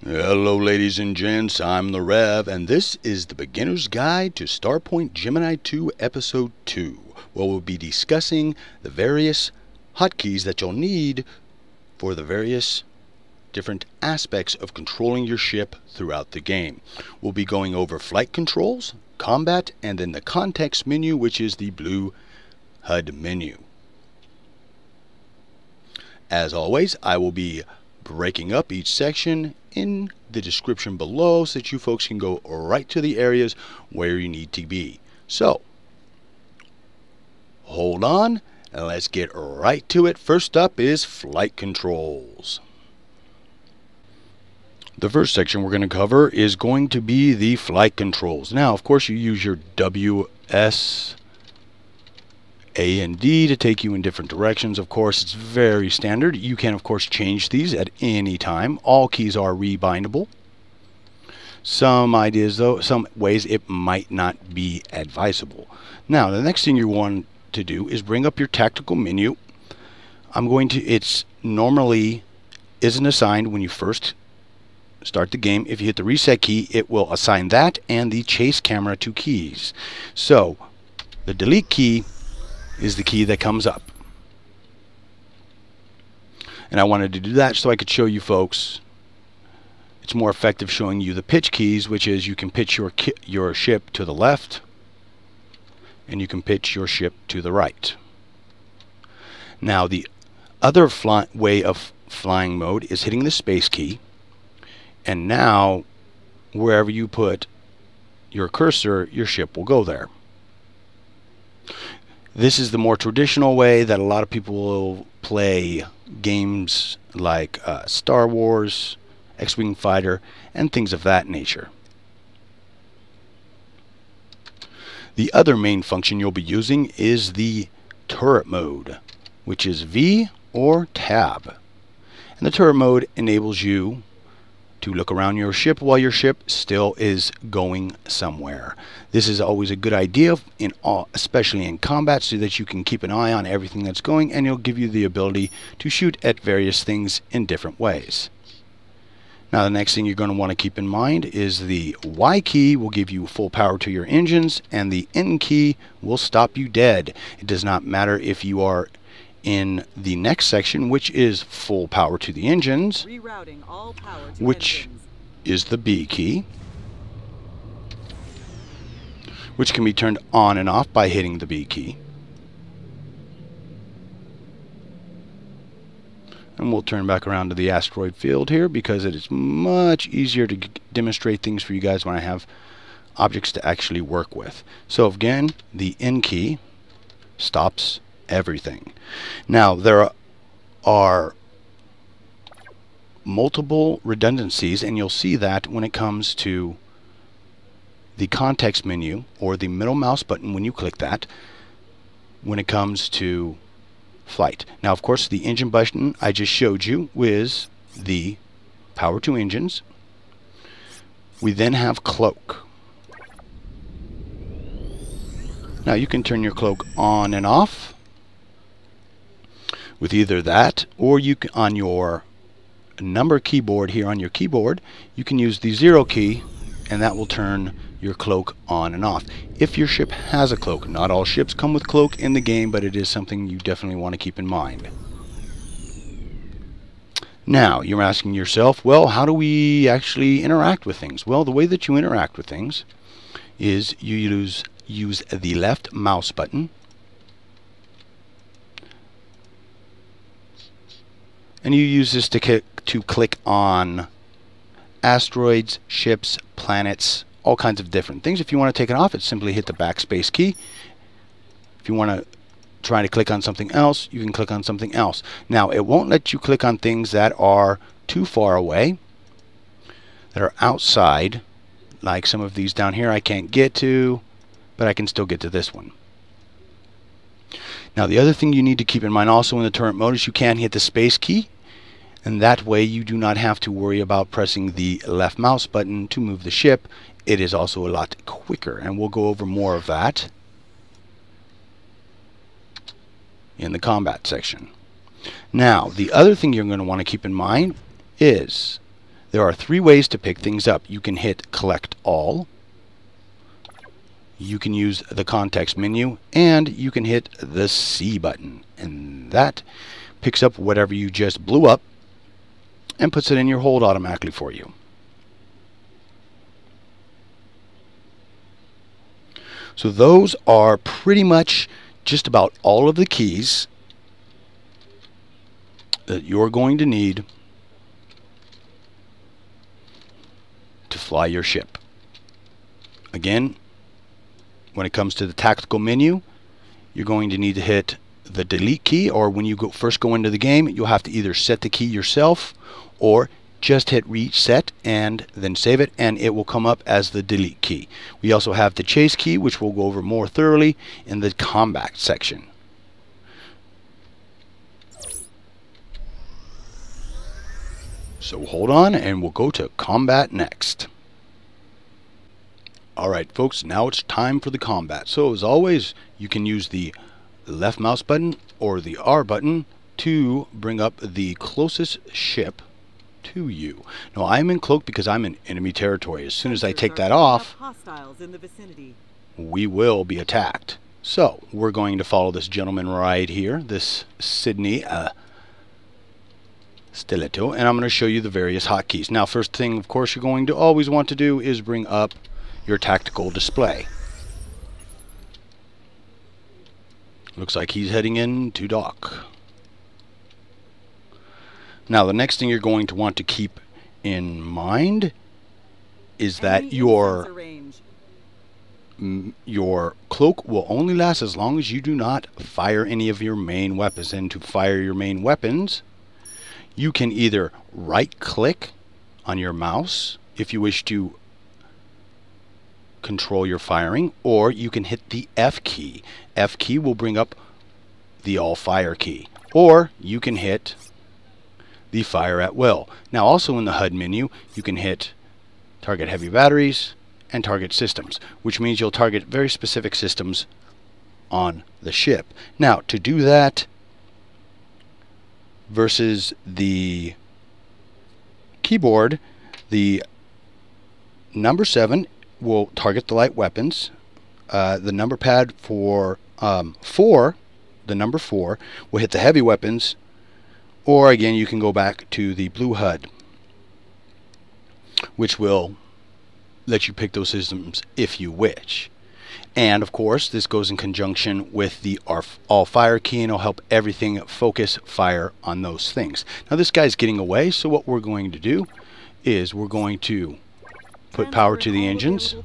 Hello ladies and gents, I'm the Rev, and this is the Beginner's Guide to Starpoint Gemini 2 Episode 2, where we'll be discussing the various hotkeys that you'll need for the various different aspects of controlling your ship throughout the game. We'll be going over flight controls, combat, and then the context menu, which is the blue HUD menu. As always, I will be breaking up each section in the description below so that you folks can go right to the areas where you need to be. So, hold on and let's get right to it. First up is flight controls. The first section we're going to cover is going to be the flight controls. Now, of course, you use your WS A and D to take you in different directions. Of course, it's very standard. You can, of course, change these at any time. All keys are rebindable. Some ideas, though, some ways it might not be advisable. Now, the next thing you want to do is bring up your tactical menu. It's normally isn't assigned when you first start the game. If you hit the reset key, it will assign that and the chase camera to keys. So, the delete key is the key that comes up. And I wanted to do that so I could show you folks. It's more effective showing you the pitch keys, which is you can pitch your ship to the left and you can pitch your ship to the right. Now the other way of flying mode is hitting the space key, and now wherever you put your cursor, your ship will go there. This is the more traditional way that a lot of people will play games like Star Wars, X-Wing Fighter, and things of that nature. The other main function you'll be using is the turret mode, which is V or Tab. And the turret mode enables you to look around your ship while your ship still is going somewhere. This is always a good idea, especially in combat, so that you can keep an eye on everything that's going, and it'll give you the ability to shoot at various things in different ways. Now the next thing you're going to want to keep in mind is the Y key will give you full power to your engines, and the N key will stop you dead. It does not matter if you are in the next section, which is full power to the engines, rerouting all power to which engines. Is the B key, which can be turned on and off by hitting the B key. And we'll turn back around to the asteroid field here because it is much easier to demonstrate things for you guys when I have objects to actually work with. So again, the N key stops everything. Now there are multiple redundancies, and you'll see that when it comes to the context menu or the middle mouse button when you click that, when it comes to flight. Now of course the engine button I just showed you is the power to engines. We then have cloak. Now you can turn your cloak on and off with either that, or you can, on your number keyboard here on your keyboard, you can use the 0 key, and that will turn your cloak on and off. If your ship has a cloak, not all ships come with cloak in the game, but it is something you definitely want to keep in mind. Now you're asking yourself, well, how do we actually interact with things? Well, the way that you interact with things is you use the left mouse button, and you use this to click on asteroids, ships, planets, all kinds of different things. If you want to take it off, it's simply hit the backspace key. If you want to try to click on something else, you can click on something else. Now, it won't let you click on things that are too far away, that are outside, like some of these down here I can't get to, but I can still get to this one. Now, the other thing you need to keep in mind also in the turret mode is you can hit the space key, and that way you do not have to worry about pressing the left mouse button to move the ship. It is also a lot quicker, and we'll go over more of that in the combat section. Now, the other thing you're going to want to keep in mind is There are 3 ways to pick things up. You can hit collect all, you can use the context menu, and you can hit the C button, and that picks up whatever you just blew up and puts it in your hold automatically for you. So those are pretty much just about all of the keys that you're going to need to fly your ship. Again, when it comes to the tactical menu, you're going to need to hit the delete key, or when you first go into the game, you'll have to either set the key yourself or just hit reset and then save it, and it will come up as the delete key. We also have the chase key, which we'll go over more thoroughly in the combat section. So hold on and we'll go to combat next. Alright folks, now it's time for the combat. So as always, you can use the left mouse button or the R button to bring up the closest ship to you. Now I'm in cloak because I'm in enemy territory. As soon as I take that off, Hostiles in the vicinity. we will be attacked. So we're going to follow this gentleman right here, this Sydney Stiletto, and I'm going to show you the various hotkeys. Now first thing, of course, you're going to always want to do is bring up your tactical display. Looks like he's heading in to dock. Now the next thing you're going to want to keep in mind is that your cloak will only last as long as you do not fire any of your main weapons. And to fire your main weapons, you can either right click on your mouse if you wish to control your firing, or you can hit the F key. F key will bring up the all fire key, or you can hit the fire at will. Now also in the HUD menu, you can hit target heavy batteries and target systems, which means you'll target very specific systems on the ship. Now to do that versus the keyboard, the number 7 will target the light weapons. The number pad for 4, the number 4, will hit the heavy weapons, or again you can go back to the blue HUD, which will let you pick those systems if you wish. And of course this goes in conjunction with the all fire key, and it'll help everything focus fire on those things. Now this guy's getting away, so what we're going to do is we're going to put power to the engines,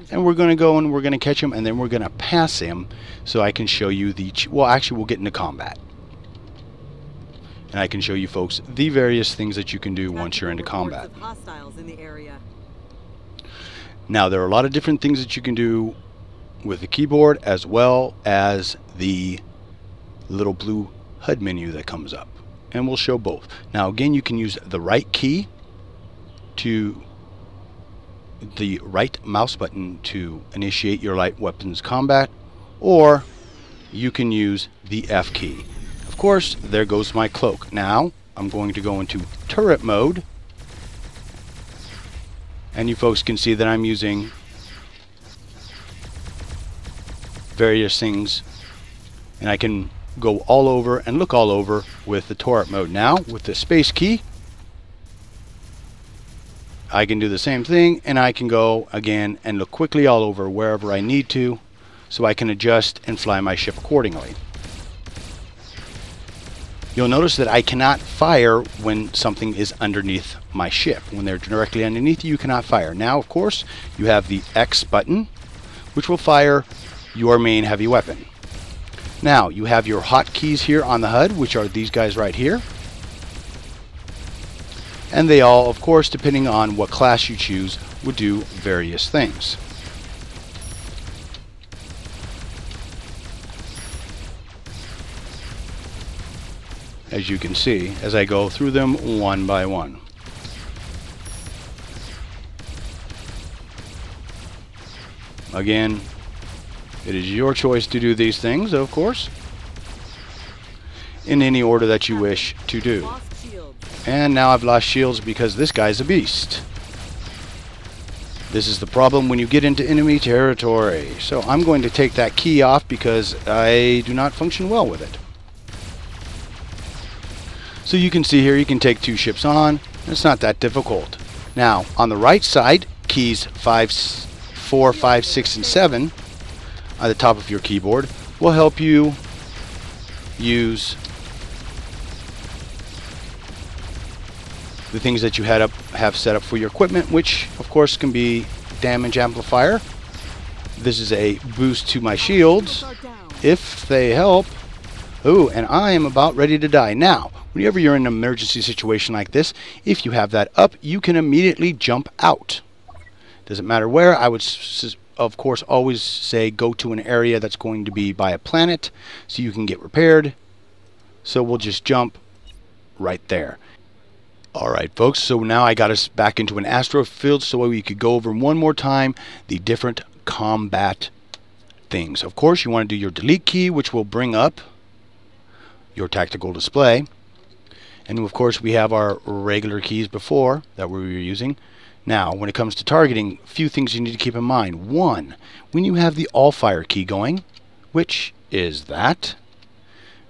and we're going to go and we're going to catch him, and then we're going to pass him so I can show you the well, actually we'll get into combat and I can show you folks the various things that you can do once you're into combat. Now there are a lot of different things that you can do with the keyboard, as well as the little blue HUD menu that comes up, and we'll show both. Now again, you can use the right key to the right mouse button to initiate your light weapons combat, or you can use the F key. Of course, there goes my cloak. Now I'm going to go into turret mode, and you folks can see that I'm using various things, and I can go all over and look all over with the turret mode. Now with the space key, I can do the same thing, and I can go again and look quickly all over wherever I need to, so I can adjust and fly my ship accordingly. You'll notice that I cannot fire when something is underneath my ship. When they're directly underneath you, you cannot fire. Now, of course, you have the X button, which will fire your main heavy weapon. Now, you have your hotkeys here on the HUD, which are these guys right here. And they all, of course, depending on what class you choose, would do various things. As you can see, as I go through them one by one. Again, it is your choice to do these things, of course, in any order that you wish to do. And now I've lost shields because this guy's a beast. This is the problem when you get into enemy territory. So I'm going to take that key off because I do not function well with it. So you can see here you can take 2 ships on. It's not that difficult. Now on the right side, keys 4, 5, 6, and 7 at the top of your keyboard will help you use the things that you have set up for your equipment, which of course can be damage amplifier. This is a boost to my shields if they help. Ooh, and I am about ready to die. Now, whenever you're in an emergency situation like this, if you have that up, you can immediately jump out. Doesn't matter where. I would of course always say go to an area that's going to be by a planet so you can get repaired. So we'll just jump right there. Alright folks, so now I got us back into an asteroid field so we could go over one more time the different combat things. Of course you want to do your delete key, which will bring up your tactical display. And of course we have our regular keys before that we were using. Now when it comes to targeting, a few things you need to keep in mind. One, when you have the all fire key going, which is that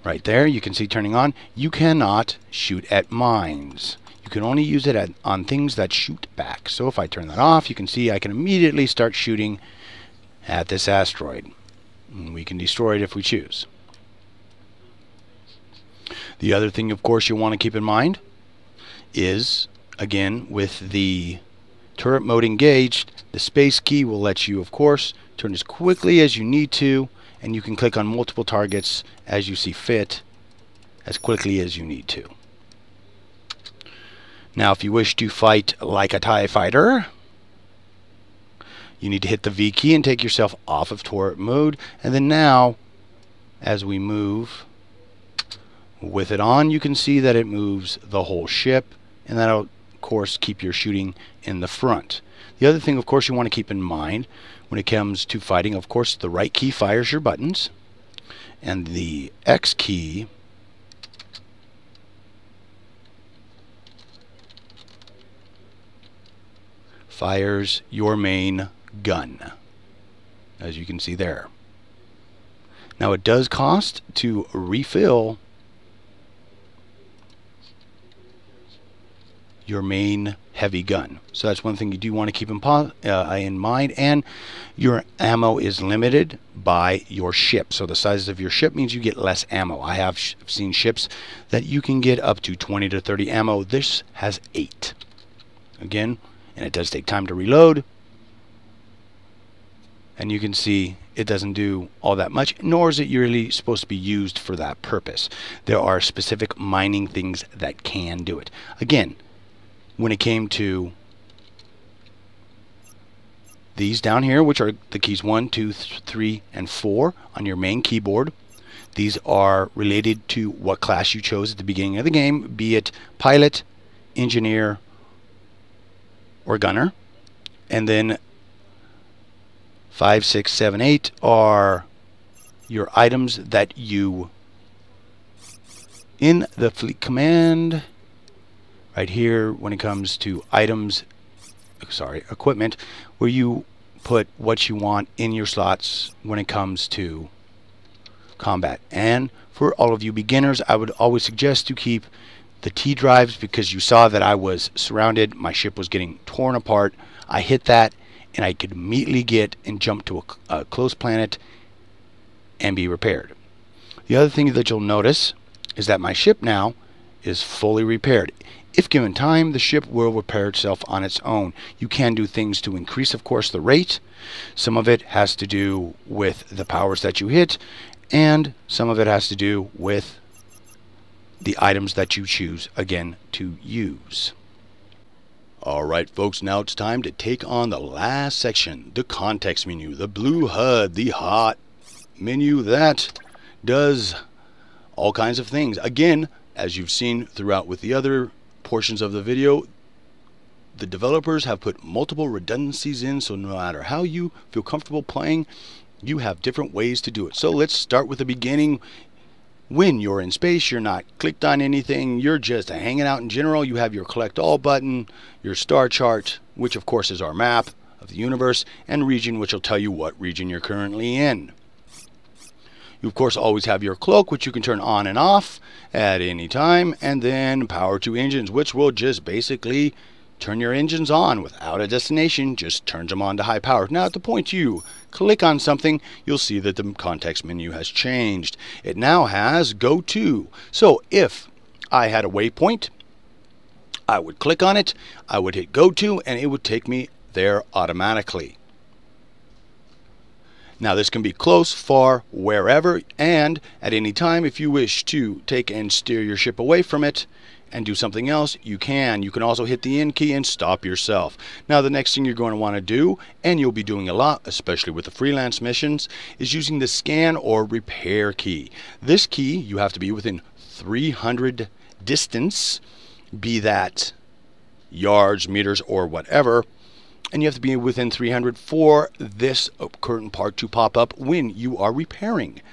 right there, you can see turning on, you cannot shoot at mines. You can only use it on things that shoot back. So if I turn that off, you can see I can immediately start shooting at this asteroid. And we can destroy it if we choose. The other thing, of course, you want to keep in mind is, again, with the turret mode engaged, the space key will let you, of course, turn as quickly as you need to, and you can click on multiple targets as you see fit, as quickly as you need to. Now, if you wish to fight like a TIE fighter, you need to hit the V key and take yourself off of turret mode. And then now, as we move with it on, you can see that it moves the whole ship, and that'll, of course, keep your shooting in the front. The other thing, of course, you want to keep in mind when it comes to fighting, of course, the right key fires your buttons, and the X key fires your main gun, as you can see there. Now it does cost to refill your main heavy gun, so that's one thing you do want to keep in mind. And your ammo is limited by your ship, so the size of your ship means you get less ammo. I have seen ships that you can get up to 20 to 30 ammo. This has 8 again, and it does take time to reload, and you can see it doesn't do all that much, nor is it really supposed to be used for that purpose. There are specific mining things that can do it. Again, when it came to these down here, which are the keys 1, 2, 3, and 4 on your main keyboard, these are related to what class you chose at the beginning of the game, be it pilot, engineer, or gunner. And then 5, 6, 7, 8 are your items that you, in the fleet command right here, when it comes to items, equipment, where you put what you want in your slots when it comes to combat. And for all of you beginners, I would always suggest to keep the T drives, because you saw that I was surrounded, my ship was getting torn apart. I hit that and I could immediately get and jump to a close planet and be repaired. The other thing that you'll notice is that my ship now is fully repaired. If given time, the ship will repair itself on its own. You can do things to increase, of course, the rate. Some of it has to do with the powers that you hit, and some of it has to do with the items that you choose, again, to use. Alright folks, now it's time to take on the last section, the context menu, the blue HUD, the hot menu that does all kinds of things. Again, as you've seen throughout with the other portions of the video, the developers have put multiple redundancies in, so no matter how you feel comfortable playing, you have different ways to do it. So let's start with the beginning. When you're in space, you're not clicked on anything, you're just hanging out in general. You have your collect all button, your star chart, which of course is our map of the universe, and region, which will tell you what region you're currently in. You of course always have your cloak, which you can turn on and off at any time, and then power to engines, which will just basically turn your engines on without a destination, just turns them on to high power. Now at the point you click on something, you'll see that the context menu has changed. It now has go to. So if I had a waypoint, I would click on it, I would hit go to, and it would take me there automatically. Now this can be close, far, wherever, and at any time if you wish to take and steer your ship away from it and do something else, you can. You can also hit the end key and stop yourself. Now the next thing you're going to want to do, and you'll be doing a lot, especially with the freelance missions, is using the scan or repair key. This key, you have to be within 300 distance, be that yards, meters, or whatever, and you have to be within 300 for this curtain part to pop up when you are repairing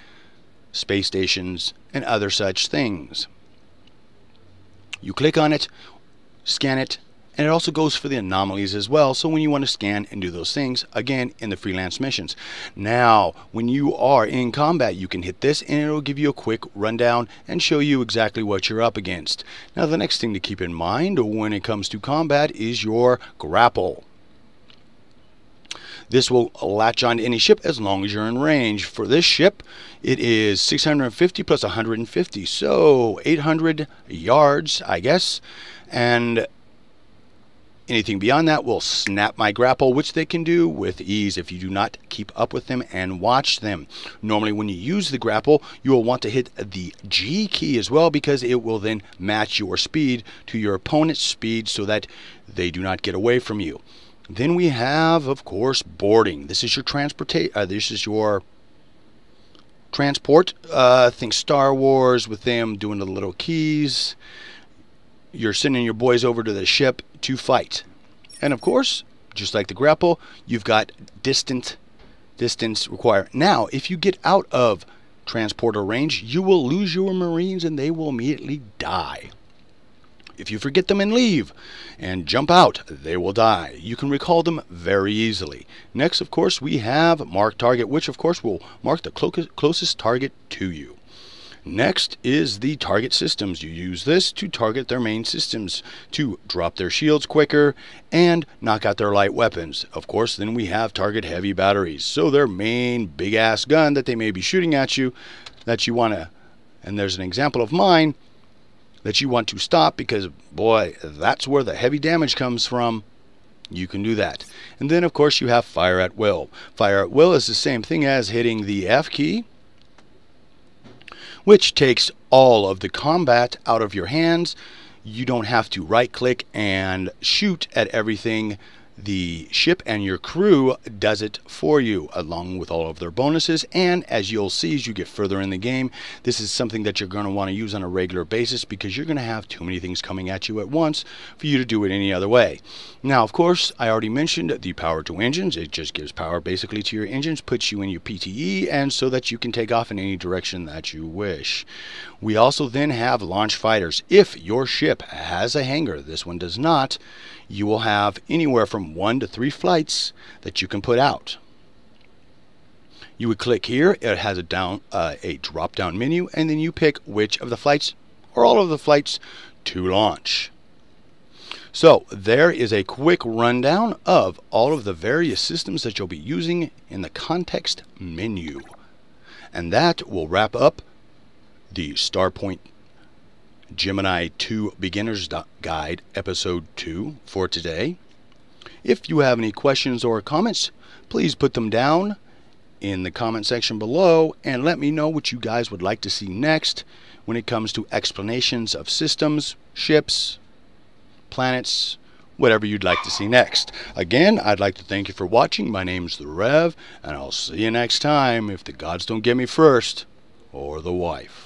space stations and other such things. You click on it, scan it, and it also goes for the anomalies as well, so when you want to scan and do those things, again, in the freelance missions. Now, when you are in combat, you can hit this and it will give you a quick rundown and show you exactly what you're up against. Now, the next thing to keep in mind when it comes to combat is your grapple. This will latch on to any ship as long as you're in range. For this ship, it is 650 plus 150, so 800 yards, I guess. And anything beyond that will snap my grapple, which they can do with ease if you do not keep up with them and watch them. Normally when you use the grapple, you will want to hit the G key as well, because it will then match your speed to your opponent's speed so that they do not get away from you. Then we have, of course, boarding. This is your transport. Think Star Wars with them doing the little keys. You're sending your boys over to the ship to fight. And of course, just like the grapple, you've got distance required. Now, if you get out of transporter range, you will lose your Marines and they will immediately die. If you forget them and leave and jump out, they will die. You can recall them very easily. Next, of course, we have mark target, which of course will mark the closest target to you. Next is the target systems. You use this to target their main systems to drop their shields quicker and knock out their light weapons. Of course, then we have target heavy batteries. So their main big ass gun that they may be shooting at you that you want to, and there's an example of mine, that you want to stop because, boy, that's where the heavy damage comes from. You can do that. And then, of course, you have fire at will. Fire at will is the same thing as hitting the F key, which takes all of the combat out of your hands. You don't have to right-click and shoot at everything. The ship and your crew does it for you, along with all of their bonuses. And as you'll see as you get further in the game, this is something that you're going to want to use on a regular basis because you're going to have too many things coming at you at once for you to do it any other way. Now, of course, I already mentioned the power to engines. It just gives power basically to your engines, puts you in your PTE, and so that you can take off in any direction that you wish. We also then have launch fighters. If your ship has a hangar, this one does not, you will have anywhere from 1 to 3 flights that you can put out. You would click here. It has a drop-down menu, and then you pick which of the flights or all of the flights to launch. So there is a quick rundown of all of the various systems that you'll be using in the context menu. And that will wrap up the Starpoint Gemini 2 Beginner's Guide Episode 2 for today. If you have any questions or comments, please put them down in the comment section below and let me know what you guys would like to see next when it comes to explanations of systems, ships, planets, whatever you'd like to see next. Again, I'd like to thank you for watching. My name's The Rev, and I'll see you next time if the gods don't get me first, or the wife.